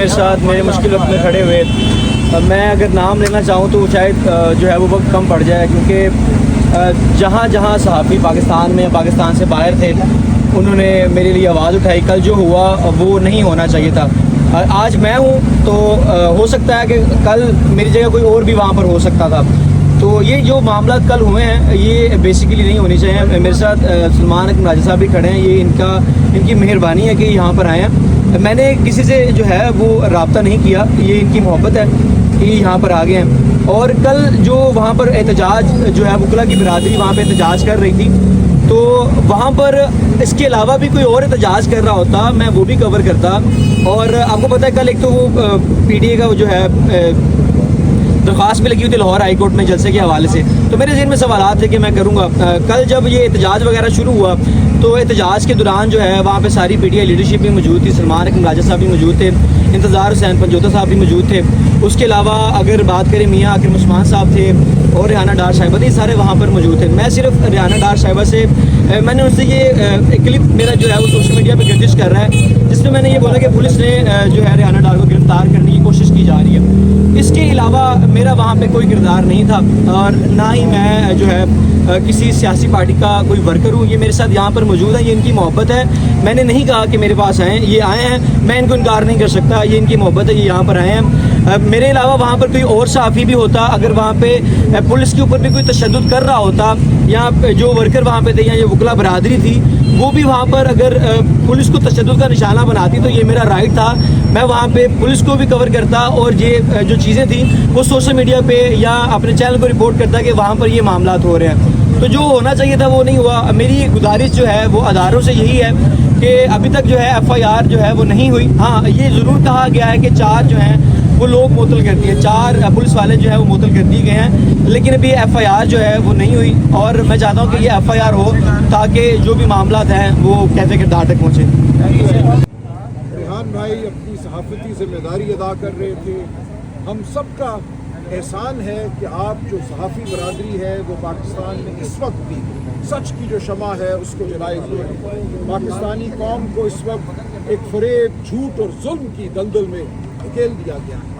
میرے ساتھ میرے مشکل وقت میں کھڑے ہوئے. میں اگر نام لینا چاہوں تو شاید جو ہے وہ وقت کم پڑ جائے, کیونکہ جہاں جہاں صحافی پاکستان میں پاکستان سے باہر تھے انہوں نے میرے لیے آواز اٹھائی. کل جو ہوا وہ نہیں ہونا چاہیے تھا. آج میں ہوں تو ہو سکتا ہے کہ کل میری جگہ کوئی اور بھی وہاں پر ہو سکتا تھا. تو یہ جو معاملات کل ہوئے ہیں یہ بیسیکلی نہیں ہونی چاہیے. میرے ساتھ سلمان اکرم راجہ صاحب بھی کھڑے ہیں. یہ ان کی مہربانی ہے کہ یہاں پر آئے ہیں. میں نے کسی سے جو ہے وہ رابطہ نہیں کیا, یہ ان کی محبت ہے کہ یہاں پر آ گئے ہیں. اور کل جو وہاں پر احتجاج جو ہے وکلا کی برادری وہاں پہ احتجاج کر رہی تھی, تو وہاں پر اس کے علاوہ بھی کوئی اور احتجاج کر رہا ہوتا میں وہ بھی کور کرتا. اور آپ کو پتہ ہے کل ایک تو وہ پی ڈی اے کا جو ہے درخواست بھی لگی ہوئی تھی لاہور ہائی کورٹ میں جلسے کے حوالے سے. تو میرے ذہن میں سوالات تھے کہ میں کروں گا. کل جب یہ احتجاج وغیرہ شروع ہوا تو احتجاج کے دوران جو ہے وہاں پہ ساری پی ٹی آئی لیڈرشپ بھی موجود تھی. سلمان اکرم راجہ صاحب بھی موجود تھے, انتظار حسین پنجوتا صاحب بھی موجود تھے. اس کے علاوہ اگر بات کریں میاں اکرم عثمان صاحب تھے اور ریحانہ ڈار صاحبہ تھے, سارے وہاں پر موجود تھے. میں صرف ریحانہ ڈار صاحبہ سے میں نے ان سے یہ کلپ میرا جو ہے وہ سوشل میڈیا پہ گردش کر رہا ہے جس میں نے یہ بولا کہ پولیس نے جو ہے ریحانہ ڈار کو گرفتار کرنے کی کوشش کی جا رہی ہے. اس کے علاوہ میرا وہاں پہ کوئی کردار نہیں تھا اور نہ ہی میں جو ہے کسی سیاسی پارٹی کا کوئی ورکر ہوں. یہ میرے ساتھ یہاں پر موجود ہیں, یہ ان کی محبت ہے. میں نے نہیں کہا کہ میرے پاس آئیں, یہ آئے ہیں, میں ان کو انکار نہیں کر سکتا. یہ ان کی محبت ہے, یہ یہاں پر آئے ہیں. میرے علاوہ وہاں پر کوئی اور صحافی بھی ہوتا, اگر وہاں پہ پولیس کے اوپر بھی کوئی تشدد کر رہا ہوتا یا جو ورکر وہاں پہ تھے یا یہ وکلا برادری تھی وہ بھی وہاں پر اگر پولیس کو تشدد کا نشانہ بناتی تو یہ میرا رائٹ تھا. میں وہاں پہ پولیس کو بھی کور کرتا اور یہ جو چیزیں تھیں وہ سوشل میڈیا پہ یا اپنے چینل کو رپورٹ کرتا کہ وہاں پر یہ معاملات ہو رہے ہیں. تو جو ہونا چاہیے تھا وہ نہیں ہوا. میری گزارش جو ہے وہ اداروں سے یہی ہے کہ ابھی تک جو ہے ایف آئی آر جو ہے وہ نہیں ہوئی. ہاں یہ ضرور کہا گیا ہے کہ 4 جو ہیں وہ لوگ معطل کر دیے, 4 پولیس والے جو ہیں وہ معطل کر دیے گئے ہیں, لیکن ابھی ایف آئی آر جو ہے وہ نہیں ہوئی. اور میں چاہتا ہوں کہ یہ ایف آئی آر ہو تاکہ جو بھی معاملات ہیں وہ کہتے کردار تک پہنچے. ریحان بھائی اپنی صحافتی ذمہ داری ادا کر رہے تھے. ہم سب کا احسان ہے کہ آپ جو صحافی برادری ہے وہ پاکستان میں اس وقت بھی سچ کی جو شمع ہے اس کو جلائے ہوئے ہیں. پاکستانی قوم کو اس وقت ایک فریب, جھوٹ اور ظلم کی دلدل میں دھکیل دیا گیا ہے.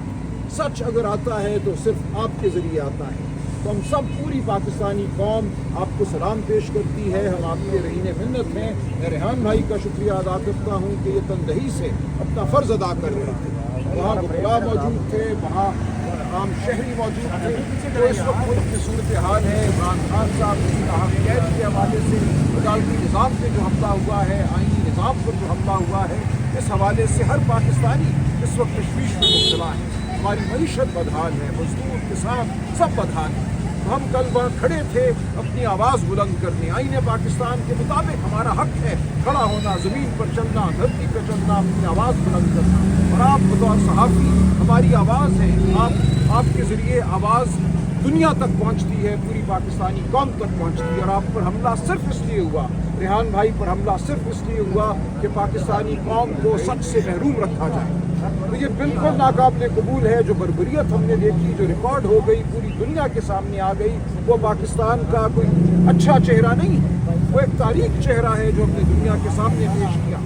سچ اگر آتا ہے تو صرف آپ کے ذریعے آتا ہے. تو ہم سب پوری پاکستانی قوم آپ کو سلام پیش کرتی ہے. ہم آپ کے رہین منت ہیں. میں ریحان بھائی کا شکریہ ادا کرتا ہوں کہ یہ تندہی سے اپنا فرض ادا کر رہے تھے. وہاں وکلا موجود تھے, وہاں عام شہری موجود تھے. تو اس وقت ملک کی صورتحال ہے, عمران خان صاحب کی تاہم قید کے حوالے سے, عدالتی نظام پہ جو حملہ ہوا ہے, آئینی نظام پر جو حملہ ہوا ہے, اس حوالے سے ہر پاکستانی اس وقت تشویش میں مبتلا ہے. ہماری معیشت بدحال ہے, مزدور کسان سب بدحال ہیں. ہم کل وہاں کھڑے تھے اپنی آواز بلند کرنے. آئین پاکستان کے مطابق ہمارا حق ہے کھڑا ہونا, زمین پر چلنا, دھرتی پہ چلنا, اپنی آواز بلند کرنا. اور آپ بطور صحافی ہماری آواز ہے. آپ کے ذریعے آواز دنیا تک پہنچتی ہے, پوری پاکستانی قوم تک پہنچتی ہے. اور آپ پر حملہ صرف اس لیے ہوا, ریحان بھائی پر حملہ صرف اس لیے ہوا کہ پاکستانی قوم کو سچ سے محروم رکھا جائے. تو یہ بالکل ناقابل قبول ہے. جو بربریت ہم نے دیکھی, جو ریکارڈ ہو گئی, پوری دنیا کے سامنے آ گئی, وہ پاکستان کا کوئی اچھا چہرہ نہیں ہے. وہ ایک تاریخ چہرہ ہے جو ہم نے دنیا کے سامنے پیش کیا.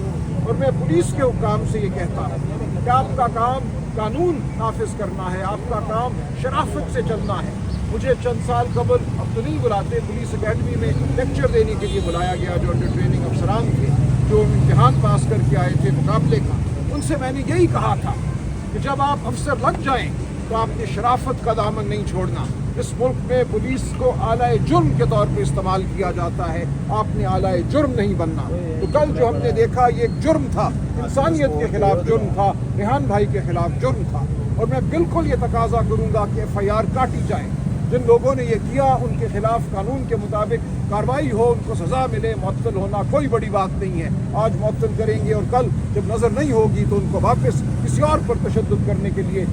اور میں پولیس کے حکام سے یہ کہتا ہوں کہ آپ کا کام قانون نافذ کرنا ہے, آپ کا کام شرافت سے چلنا ہے. مجھے چند سال قبل, اب تو نہیں بلاتے, پولیس اکیڈمی میں لیکچر دینے کے لیے بلایا گیا جو انڈر ٹریننگ افسران تھے جو امتحان پاس کر کے آئے تھے مقابلے کا. ان سے میں نے یہی کہا تھا کہ جب آپ افسر لگ جائیں تو آپ نے شرافت کا دامن نہیں چھوڑنا. اس ملک میں پولیس کو آلہ جرم کے طور پہ استعمال کیا جاتا ہے, آپ نے آلہ جرم نہیں بننا. تو کل جو ہم نے دیکھا یہ ایک جرم تھا, انسانیت کے خلاف جرم تھا, ریحان بھائی کے خلاف جرم تھا. اور میں بالکل یہ تقاضا کروں گا کہ ایف آئی آر کاٹی جائے. جن لوگوں نے یہ کیا ان کے خلاف قانون کے مطابق کارروائی ہو, ان کو سزا ملے. معطل ہونا کوئی بڑی بات نہیں ہے. آج معطل کریں گے اور کل جب نظر نہیں ہوگی تو ان کو واپس کسی اور پر تشدد کرنے کے لیے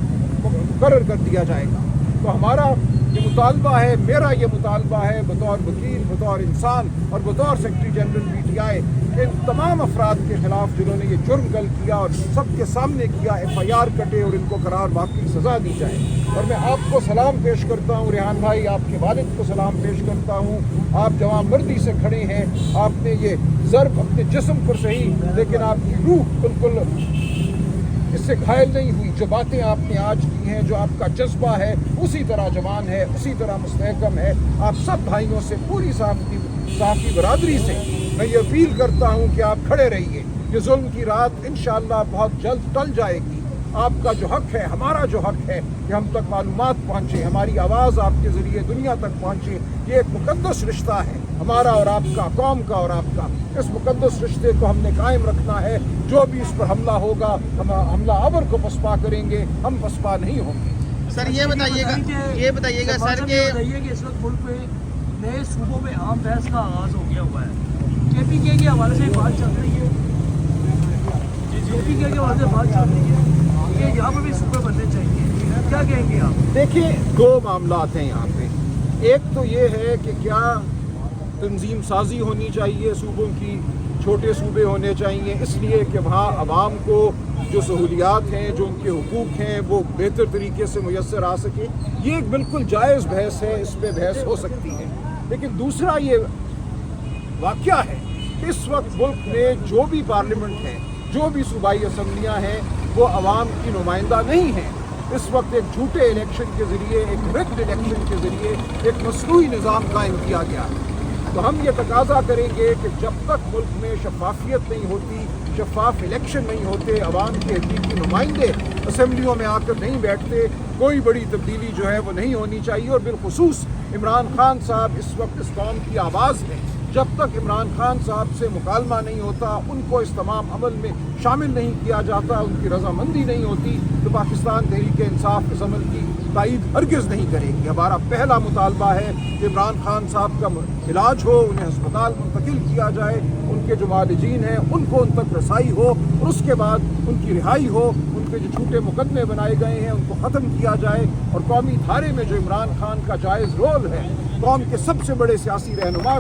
مقرر کر دیا جائے گا. تو ہمارا یہ مطالبہ ہے, میرا یہ مطالبہ ہے بطور وکیل, بطور انسان اور بطور secretary general P T I کہ ان تمام افراد کے خلاف جنہوں نے یہ جرم کل کیا اور سب کے سامنے کیا, ایف آئی آر کٹے اور ان کو قرار واقعی سزا دی جائے. اور میں آپ کو سلام پیش کرتا ہوں ریحان بھائی, آپ کے والد کو سلام پیش کرتا ہوں. آپ جوان مردی سے کھڑے ہیں, آپ نے یہ ضرب اپنے جسم پر صحیح لیکن آپ کی روح بالکل اس سے گھائل نہیں ہوئی. جو باتیں آپ نے آج کی ہیں, جو آپ کا جذبہ ہے, اسی طرح جوان ہے, اسی طرح مستحکم ہے. آپ سب بھائیوں سے, پوری صحافی برادری سے میں یہ اپیل کرتا ہوں کہ آپ کھڑے رہیے. یہ ظلم کی رات انشاءاللہ بہت جلد ٹل جائے گی. آپ کا جو حق ہے, ہمارا جو حق ہے کہ ہم تک معلومات پہنچے, ہماری آواز آپ کے ذریعے دنیا تک پہنچے, یہ ایک مقدس رشتہ ہے ہمارا اور آپ کا, قوم کا اور آپ کا. اس مقدس رشتے کو ہم نے قائم رکھنا ہے. جو بھی اس پر حملہ ہوگا, ہم حملہ آور کو پسپا کریں گے, ہم پسپا نہیں ہوں گے. سر یہ بتائیے گا سر کہ اس وقت ملک میں نئے صوبوں میں عام بحث کا آغاز ہو گیا ہوا ہے. کے پی کے حوالے سے بات چل رہی ہے, کے پی کے حوالے سے بات چل رہی ہے کہ یہاں پر بھی صوبے بننے چاہیے. کیا کہیں گے آپ؟ دیکھیے, دو معاملات ہیں یہاں پہ. ایک تو یہ ہے کہ کیا تنظیم سازی ہونی چاہیے صوبوں کی, چھوٹے صوبے ہونے چاہیے اس لیے کہ وہاں عوام کو جو سہولیات ہیں, جو ان کے حقوق ہیں, وہ بہتر طریقے سے میسر آ سکے. یہ ایک بالکل جائز بحث ہے, اس پہ بحث ہو سکتی ہے. لیکن دوسرا یہ واقعہ ہے کہ اس وقت ملک میں جو بھی پارلیمنٹ ہے, جو بھی صوبائی اسمبلیاں ہیں, وہ عوام کی نمائندہ نہیں ہیں. اس وقت ایک جھوٹے الیکشن کے ذریعے, ایک ریگڈ الیکشن کے ذریعے ایک مصنوعی نظام قائم کیا گیا ہے. تو ہم یہ تقاضا کریں گے کہ جب تک ملک میں شفافیت نہیں ہوتی, شفاف الیکشن نہیں ہوتے, عوام کے حقیقی نمائندے اسمبلیوں میں آ کر نہیں بیٹھتے, کوئی بڑی تبدیلی جو ہے وہ نہیں ہونی چاہیے. اور بالخصوص عمران خان صاحب اس وقت اس قوم کی آواز ہیں. جب تک عمران خان صاحب سے مکالمہ نہیں ہوتا, ان کو اس تمام عمل میں شامل نہیں کیا جاتا, ان کی رضامندی نہیں ہوتی, تو پاکستان تحریک انصاف اس عمل کی تائید ہرگز نہیں کرے گی. ہمارا پہلا مطالبہ ہے کہ عمران خان صاحب کا علاج ہو, انہیں ہسپتال منتقل کیا جائے, ان کے جو معالجین ہیں ان کو ان تک رسائی ہو, اور اس کے بعد ان کی رہائی ہو. ان کے جو جھوٹے مقدمے بنائے گئے ہیں ان کو ختم کیا جائے, اور قومی دھارے میں جو عمران خان کا جائز رول ہے, قوم کے سب سے بڑے سیاسی رہنما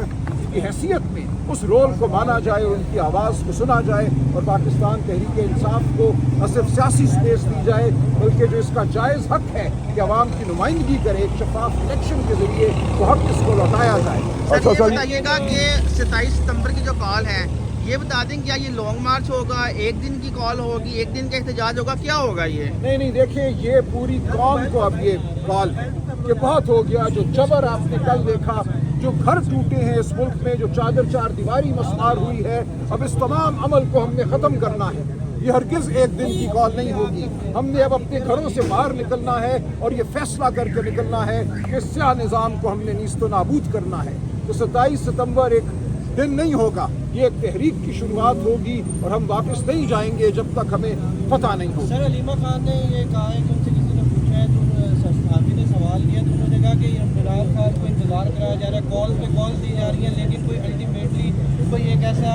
کی حیثیت میں, اس رول کو مانا جائے اور ان کی آواز کو سنا جائے. اور پاکستان تحریک انصاف کو نہ صرف سیاسی سپیس دی جائے, بلکہ جو اس کا جائز حق ہے کہ عوام کی نمائندگی کرے ایک شفاف الیکشن کے ذریعے, وہ حق اس کو لوٹایا جائے. سر یہ بتائیے گا کہ 27 ستمبر کی جو کال ہے, یہ بتا دیں کیا یہ لانگ مارچ ہوگا, ایک دن کی کال ہوگی, ایک دن کا احتجاج ہوگا, کیا ہوگا یہ؟ نہیں, دیکھیں یہ پوری قوم کو اب یہ کال ہے کہ بہت ہو گیا. جو جبر آپ نے کل دیکھا, جو گھر ٹوٹے ہیں اس ملک میں, جو چار دیواری مسمار ہوئی ہے, اب اس تمام عمل کو ہم نے ختم کرنا ہے. یہ ہرگز ایک دن کی کال نہیں ہوگی. ہم نے اب اپنے گھروں سے باہر نکلنا ہے اور یہ فیصلہ کر کے نکلنا ہے کہ اس سیاہ نظام کو ہم نے نیست و نابود کرنا ہے. تو 27 ستمبر ایک دن نہیں ہوگا, یہ ایک تحریک کی شروعات ہوگی, اور ہم واپس نہیں جائیں گے جب تک ہمیں پتہ نہیں ہوگا. سر علیمہ خان نے یہ کہا ہے کہ ان سے کسی نے پوچھا ہے, تو صحافی نے سوال کیا, تو انہوں نے کہا کہ عمران خان کو انتظار کرایا جا رہا ہے, کال پہ کال دی جا رہی ہیں, لیکن کوئی الٹیمیٹلی کوئی ایک ایسا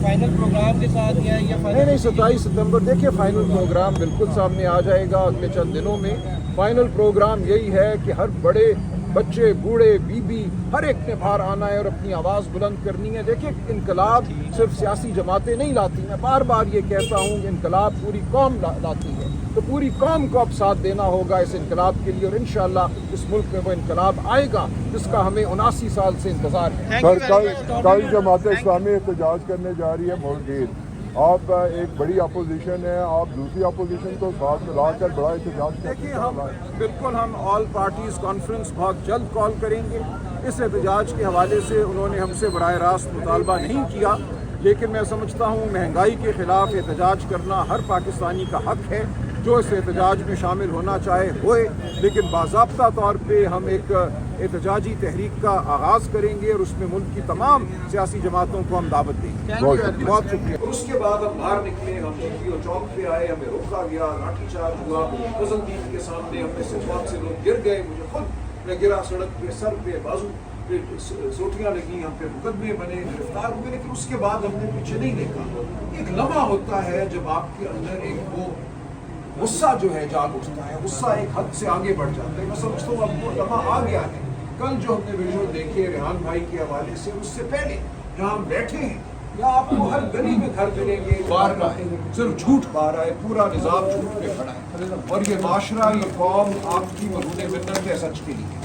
فائنل پروگرام کے ساتھ یا نہیں, 27 ستمبر دیکھیے فائنل پروگرام بالکل سامنے آ جائے گا اگلے چند دنوں میں. فائنل پروگرام یہی ہے کہ ہر بڑے, بچے, بوڑھے, بی بی, ہر ایک نے باہر آنا ہے اور اپنی آواز بلند کرنی ہے. دیکھیے انقلاب صرف سیاسی جماعتیں نہیں لاتی, میں بار بار یہ کہتا ہوں کہ انقلاب پوری قوم لاتی ہے. تو پوری قوم کو اب ساتھ دینا ہوگا اس انقلاب کے لیے, اور انشاءاللہ اس ملک میں وہ انقلاب آئے گا جس کا ہمیں 79 سال سے انتظار ہے. کل جماعت اسلامی احتجاج کرنے جا رہی ہے مولگیر. آپ ایک بڑی اپوزیشن ہے, آپ دوسری اپوزیشن کو ساتھ ملا کر بڑا احتجاج دیکھیے ہم آل پارٹیز کانفرنس بہت جلد کال کریں گے. اس احتجاج کے حوالے سے انہوں نے ہم سے براہ راست مطالبہ نہیں کیا, لیکن میں سمجھتا ہوں مہنگائی کے خلاف احتجاج کرنا ہر پاکستانی کا حق ہے. جو اس احتجاج میں شامل ہونا چاہے ہوئے, لیکن باضابطہ طور پہ ہم ایک احتجاجی تحریک کا آغاز کریں گے, اور اس میں ملک کی تمام سیاسی جماعتوں کو ہم دعوت دیں گے. بہت شکریہ. اور اس کے بعد ہم باہر نکلے, ہم GPO چوک پہ آئے, ہمیں روکا گیا, لاٹھی چارج ہوا, قزلدین کے سامنے ہم میں سے بہت سے لوگ گر گئے, مجھے خود میں گرا, سڑک پہ سر پہ بازو پہ سوٹیاں لگی, ہم پہ مقدمے بنے, گرفتار ہوئے. لیکن اس کے بعد ہم نے پیچھے نہیں دیکھا. ایک لمحہ ہوتا ہے جب آپ کے اندر ایک وہ غصہ جو ہے جاگ اٹھتا ہے, غصہ ایک حد سے آگے بڑھ جاتا ہے. میں سمجھتا ہوں اب وہ لمحہ آ گیا ہے. کل جو ہم نے ویژول دیکھے ریحان بھائی کے حوالے سے, اس سے پہلے جہاں ہم بیٹھے ہیں, یا آپ کو ہر گلی میں گھر ملیں گے, باہر رہا ہے, صرف جھوٹ باہر رہا ہے, پورا نظام جھوٹ پہ کھڑا ہے, اور یہ معاشرہ, یہ قوم آپ کی مرہون منت ہے سچ کے لیے.